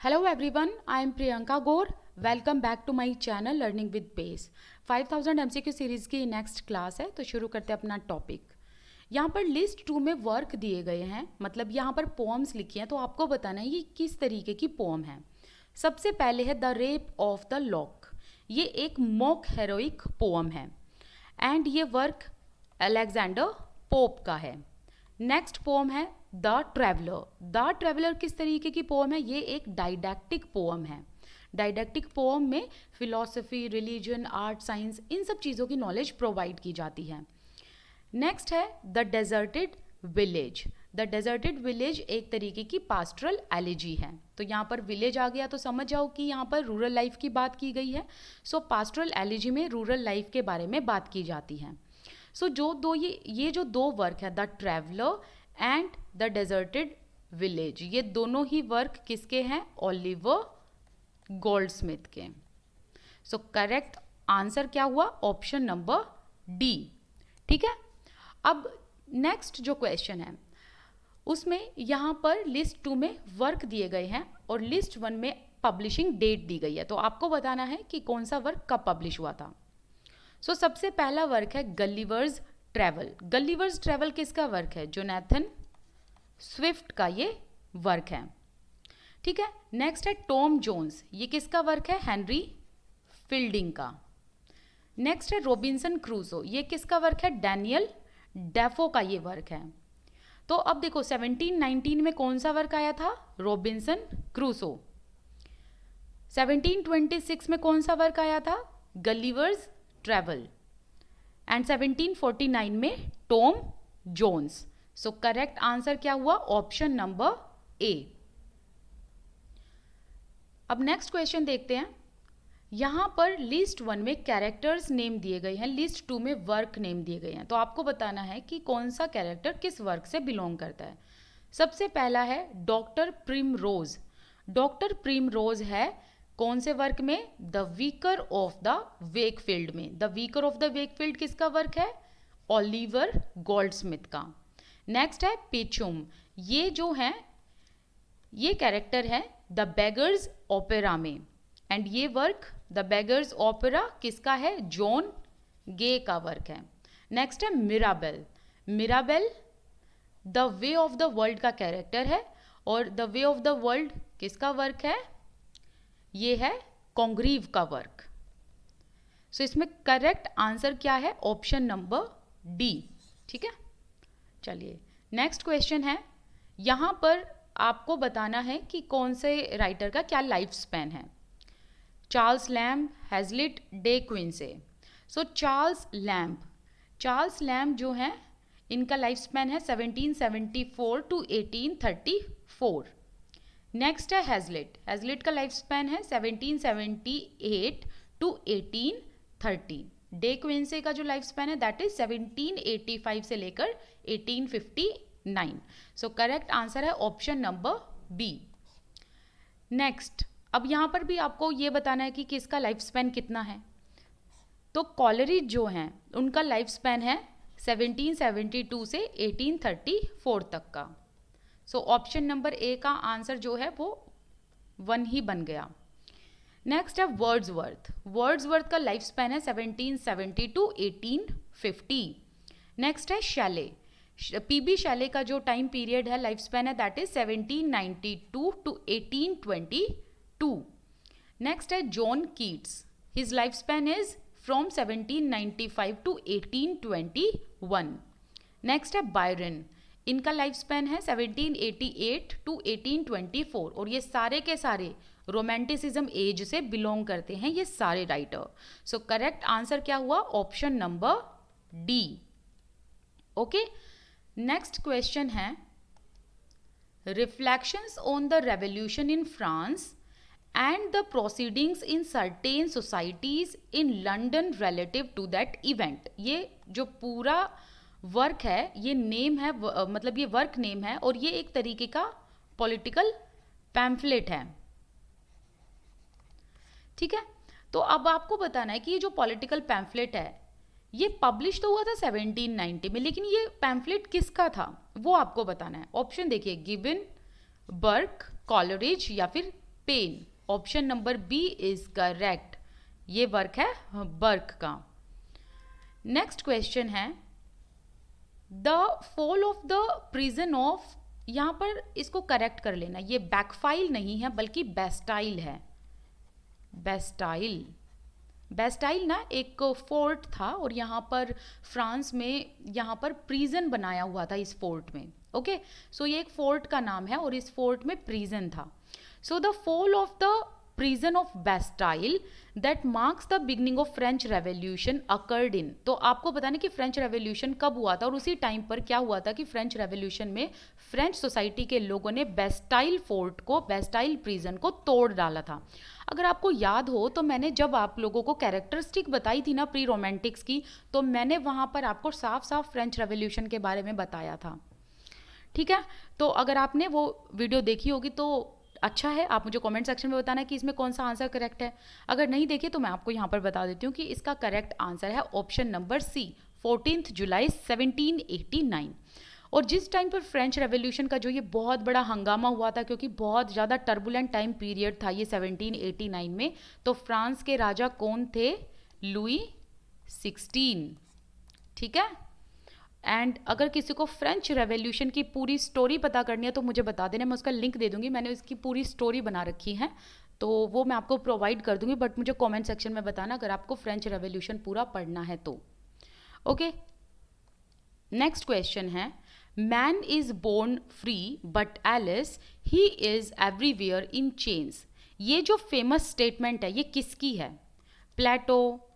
Hello everyone, I am Priyanka Gaur. Welcome back to my channel learning with base. 5000 MCQ series की next class है, तो शुरू करते हैं अपना टॉपिक। यहाँ पर लिस्ट 2 में वर्क दिए गए हैं, मतलब यहाँ पर पोम्स लिखी हैं, तो आपको बताना है ये किस तरीके की पोम है। सबसे पहले है the rape of the lock. ये एक मॉक हेरोइक पोम है एंड ये वर्क अलेक्जेंडर पोप का है। नेक्स्ट पोम है द ट्रैवलर। द ट्रैवलर किस तरीके की पोम है? ये एक डाइडैक्टिक पोम है। डाइडैक्टिक पोम में फिलॉसफी, रिलीजन, आर्ट, साइंस, इन सब चीज़ों की नॉलेज प्रोवाइड की जाती है। नेक्स्ट है the deserted village. The deserted village एक तरीके की पास्टरल एलिजी है। तो यहाँ पर विलेज आ गया तो समझ जाओ कि यहाँ पर रूरल लाइफ की बात की गई है। सो पास्टरल एलिजी में रूरल लाइफ के बारे में बात की जाती है। सो ये जो दो वर्क है, the traveller and the deserted village, ये दोनों ही वर्क किसके हैं? ओलिवर गोल्डस्मिथ के। सो करेक्ट आंसर क्या हुआ? Option number D. ठीक है, अब नेक्स्ट जो क्वेश्चन है उसमें यहाँ पर लिस्ट 2 में वर्क दिए गए हैं और लिस्ट 1 में पब्लिशिंग डेट दी गई है। तो आपको बताना है कि कौन सा वर्क कब पब्लिश हुआ था। सो सबसे पहला वर्क है गलिवर्स ट्रैवल। गलिवर्स ट्रैवल किसका वर्क है? जोनाथन स्विफ्ट का ये वर्क है। ठीक है, नेक्स्ट है टॉम जोन्स। ये किसका वर्क है? हेनरी फील्डिंग का। नेक्स्ट है रॉबिन्सन क्रूसो। ये किसका वर्क है? डैनियल डेफो का ये वर्क है। तो अब देखो 1719 में कौन सा वर्क आया था? Robinson Crusoe. 1726 में कौन सा वर्क आया था? Gulliver's travel. एंड 1749 में Tom Jones. So correct answer क्या हुआ? Option number A. अब नेक्स्ट क्वेश्चन देखते हैं। यहाँ पर लिस्ट 1 में कैरेक्टर्स नेम दिए गए हैं, लिस्ट 2 में वर्क नेम दिए गए हैं। तो आपको बताना है कि कौन सा कैरेक्टर किस वर्क से बिलोंग करता है। सबसे पहला है डॉक्टर प्रिमरोज। डॉक्टर प्रिमरोज है कौन से वर्क में? The Vicar of the Wakefield में। The Vicar of the Wakefield किसका वर्क है? ओलिवर गोल्डस्मिथ का। नेक्स्ट है पिचुम। ये जो है ये कैरेक्टर है द बेगर्स ओपेरा में। एंड ये वर्क द बेगर्स ओपेरा किसका है? जॉन गे का वर्क है। नेक्स्ट है Mirabell. Mirabell the Way of the World का कैरेक्टर है और the Way of the World किसका वर्क है? ये है कॉन्ग्रीव का वर्क। सो इसमें करेक्ट आंसर क्या है? Option number D. ठीक है, चलिए नेक्स्ट क्वेश्चन है। यहाँ पर आपको बताना है कि कौन से राइटर का क्या लाइफ स्पैन है। Charles Lamb, Hazlitt, De Quincey. So Charles Lamb जो है इनका लाइफ स्पैन है 1774 टू 1834। नेक्स्ट है हैजलिट। हैजलिट का लाइफ स्पैन है 1778 टू 1830। डे क्विंसे का जो लाइफ स्पैन है दैट इज 1785 से लेकर 1859। सो करेक्ट आंसर है ऑप्शन नंबर बी। नेक्स्ट, अब यहाँ पर भी आपको ये बताना है कि किसका लाइफ स्पैन कितना है। तो कॉलरिज जो हैं उनका लाइफ स्पैन है 1772 से 1834 तक का। सो ऑप्शन नंबर ए का आंसर जो है वो 1 ही बन गया। नेक्स्ट है वर्ड्सवर्थ। वर्ड्सवर्थ का लाइफ स्पैन है 1770 टू 1850। नेक्स्ट है शैले। पीबी शैले का जो टाइम पीरियड है लाइफ स्पैन है दैट इज 1792 टू 1822। नेक्स्ट है John Keats. His life span is from 1795 to 1821। Next है बायरन। इनका लाइफ स्पैन है 1788 टू 1824 और ये सारे के सारे रोमांटिसिज्म एज से बिलोंग करते हैं ये सारे राइटर। सो करेक्ट आंसर क्या हुआ? Option number D. Okay, next question है reflections on the revolution in France and the proceedings in certain societies in London relative to that event. ये जो पूरा वर्क है ये नेम है, मतलब ये वर्क नेम है और ये एक तरीके का पॉलिटिकल पैम्फलेट है। ठीक है, तो अब आपको बताना है कि ये जो पॉलिटिकल पैम्फलेट है ये पब्लिश तो हुआ था 1790 में, लेकिन ये पैम्फलेट किसका था वो आपको बताना है। ऑप्शन देखिए, गिबन, बर्क, कॉलरिज या फिर Spain. Option number B is correct. ये वर्क है बर्क का। नेक्स्ट क्वेश्चन है the fall of the prison of, यहाँ पर इसको करेक्ट कर लेना, ये बैकफाइल नहीं है बल्कि बेस्टाइल है। बेस्टाइल, बेस्टाइल ना एक फोर्ट था और यहाँ पर फ्रांस में यहाँ पर प्रिजन बनाया हुआ था इस फोर्ट में। ओके, सो ये एक फोर्ट का नाम है और इस फोर्ट में प्रिजन था। So the fall of the prison of Bastille that marks the beginning of French revolution occurred in. तो आपको बताना कि फ्रेंच रेवोल्यूशन कब हुआ था और उसी टाइम पर क्या हुआ था कि फ्रेंच रेवोल्यूशन में फ्रेंच सोसाइटी के लोगों ने बेस्टाइल फोर्ट को, बेस्टाइल प्रिजन को तोड़ डाला था। अगर आपको याद हो तो मैंने जब आप लोगों को कैरेक्टरिस्टिक बताई थी ना प्री रोमांटिक्स की, तो मैंने वहाँ पर आपको साफ साफ फ्रेंच रेवोल्यूशन के बारे में बताया था। ठीक है, तो अगर आपने वो वीडियो देखी होगी तो अच्छा है, आप मुझे कमेंट सेक्शन में बताना कि इसमें कौन सा आंसर करेक्ट है। अगर नहीं देखे तो मैं आपको यहाँ पर बता देती हूँ कि इसका करेक्ट आंसर है ऑप्शन नंबर सी, 14 जुलाई 1789। और जिस टाइम पर फ्रेंच रेवोल्यूशन का जो ये बहुत बड़ा हंगामा हुआ था, क्योंकि बहुत ज़्यादा टर्बुलेंट टाइम पीरियड था ये 1789 में, तो फ्रांस के राजा कौन थे? लुई 16। ठीक है, एंड अगर किसी को फ्रेंच रेवोल्यूशन की पूरी स्टोरी पता करनी है तो मुझे बता देना, मैं उसका लिंक दे दूंगी। मैंने उसकी पूरी स्टोरी बना रखी है तो वो मैं आपको प्रोवाइड कर दूंगी, बट मुझे कमेंट सेक्शन में बताना अगर आपको फ्रेंच रेवोल्यूशन पूरा पढ़ना है तो। ओके, नेक्स्ट क्वेश्चन है man is born free but Alice he is everywhere in chains. ये जो फेमस स्टेटमेंट है ये किसकी है? प्लेटो,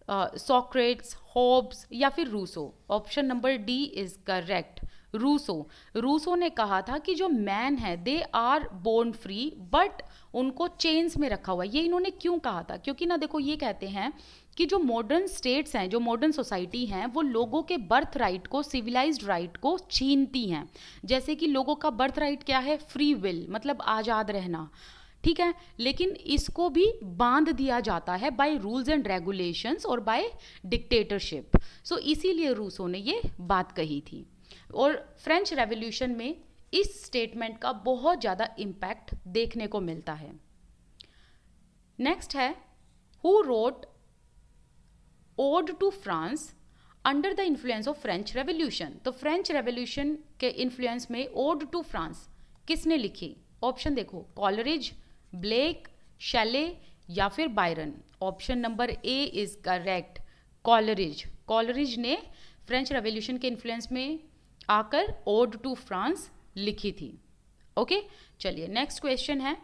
सॉक्रेट्स, होब्स या फिर Rousseau? Option number D is correct, Rousseau. Rousseau ने कहा था कि जो मैन है they are born free but उनको चेन्स में रखा हुआ है। ये इन्होंने क्यों कहा था? क्योंकि ना देखो ये कहते हैं कि जो मॉडर्न स्टेट्स हैं, जो मॉडर्न सोसाइटी हैं, वो लोगों के बर्थ राइट को, सिविलाइज्ड राइट को छीनती हैं। जैसे कि लोगों का बर्थ राइट क्या है? फ्री विल, मतलब आज़ाद रहना। ठीक है, लेकिन इसको भी बांध दिया जाता है बाय रूल्स एंड रेगुलेशंस और बाय डिक्टेटरशिप। सो इसीलिए रूसो ने ये बात कही थी और फ्रेंच रेवोल्यूशन में इस स्टेटमेंट का बहुत ज़्यादा इम्पैक्ट देखने को मिलता है। नेक्स्ट है who wrote ode to France under the influence of French Revolution. तो फ्रेंच रेवोल्यूशन के इन्फ्लुएंस में ओड टू फ्रांस किसने लिखी? ऑप्शन देखो, कॉलरिज, ब्लेक, शैले या फिर Byron. Option number A is correct, Coleridge. Coleridge ने फ्रेंच रेवोल्यूशन के इन्फ्लुएंस में आकर ओड टू फ्रांस लिखी थी। ओके, चलिए नेक्स्ट क्वेश्चन है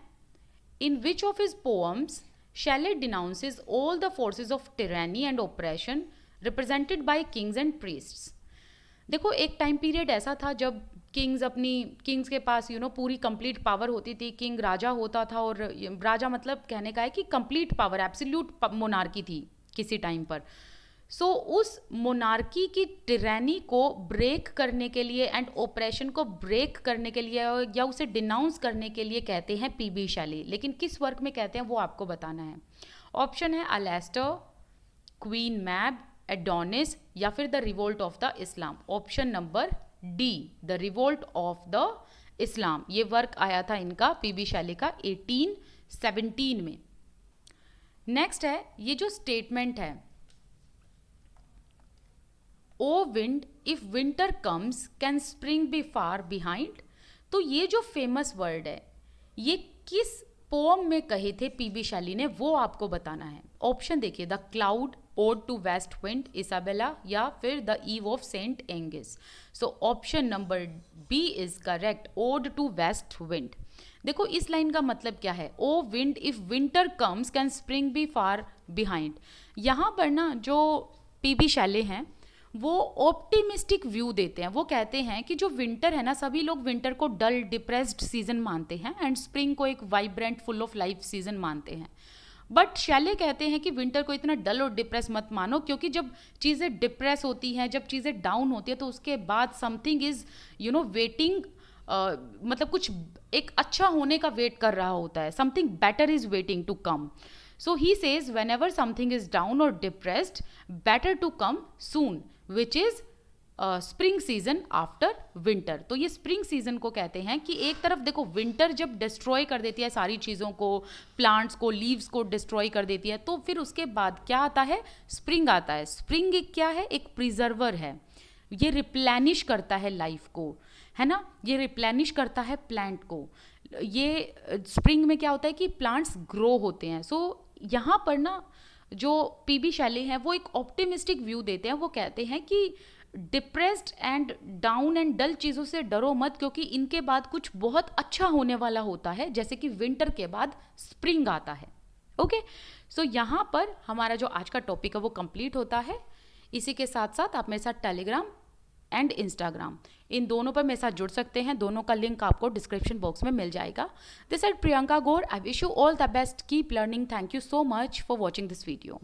in which of his poems Shelley denounces all the forces of tyranny and oppression represented by kings and priests. देखो एक टाइम पीरियड ऐसा था जब किंग्स के पास पूरी कंप्लीट पावर होती थी। किंग राजा होता था और राजा मतलब कहने का है कि कंप्लीट पावर, एब्सोल्यूट मोनार्की थी किसी टाइम पर। सो उस मोनार्की की टिरानी को ब्रेक करने के लिए एंड ऑपरेशन को ब्रेक करने के लिए या उसे डिनाउंस करने के लिए कहते हैं पीबी शैली। लेकिन किस वर्क में कहते हैं वो आपको बताना है। ऑप्शन है अलेस्टर, क्वीन मैब, एडोनिस या फिर the revolt of the Islam. Option number D, the revolt of the Islam. ये वर्क आया था इनका पीबी शैली का 1817 में। नेक्स्ट है ये जो स्टेटमेंट है O wind if winter comes can spring be far behind. तो ये जो फेमस वर्ड है ये किस पोम में कहे थे पीबी शैली ने, वो आपको बताना है। ऑप्शन देखिए, the cloud, ode to west wind, Isabella या फिर द ईव ऑफ सेंट एंगिस। So option number B is correct, ode to west wind. देखो इस लाइन का मतलब क्या है, O wind if winter comes can spring be far behind. यहाँ पर ना जो पीबी शैले हैं वो ऑप्टिमिस्टिक व्यू देते हैं। वो कहते हैं कि जो विंटर है ना, सभी लोग विंटर को डल डिप्रेस्ड सीजन मानते हैं एंड स्प्रिंग को एक vibrant full of life season मानते हैं। बट शैले कहते हैं कि विंटर को इतना डल और डिप्रेस मत मानो, क्योंकि जब चीज़ें डिप्रेस होती हैं, जब चीज़ें डाउन होती है तो उसके बाद समथिंग इज वेटिंग, मतलब कुछ एक अच्छा होने का वेट कर रहा होता है, something better is waiting to come. So he says whenever something is down or depressed, better to come soon, which is spring season after winter. तो ये स्प्रिंग सीजन को कहते हैं कि एक तरफ देखो विंटर जब डिस्ट्रॉय कर देती है सारी चीज़ों को, प्लांट्स को, लीव्स को डिस्ट्रॉय कर देती है, तो फिर उसके बाद क्या आता है, स्प्रिंग आता है। स्प्रिंग एक क्या है, एक प्रिजर्वर है, ये रिप्लेनिश करता है लाइफ को, है ना, ये रिप्लेनिश करता है प्लांट को। ये स्प्रिंग में क्या होता है कि प्लांट्स ग्रो होते हैं। सो यहाँ पर ना जो पीबी शैले हैं वो एक ऑप्टिमिस्टिक व्यू देते हैं। वो कहते हैं कि depressed and down and dull चीज़ों से डरो मत, क्योंकि इनके बाद कुछ बहुत अच्छा होने वाला होता है, जैसे कि विंटर के बाद स्प्रिंग आता है। ओके, सो यहाँ पर हमारा जो आज का टॉपिक है वो कंप्लीट होता है। इसी के साथ साथ आप मेरे साथ टेलीग्राम एंड इंस्टाग्राम, इन दोनों पर मेरे साथ जुड़ सकते हैं। दोनों का लिंक आपको डिस्क्रिप्शन बॉक्स में मिल जाएगा। This is Priyanka Gaur. I wish you all the best, keep learning. Thank you so much for watching this video.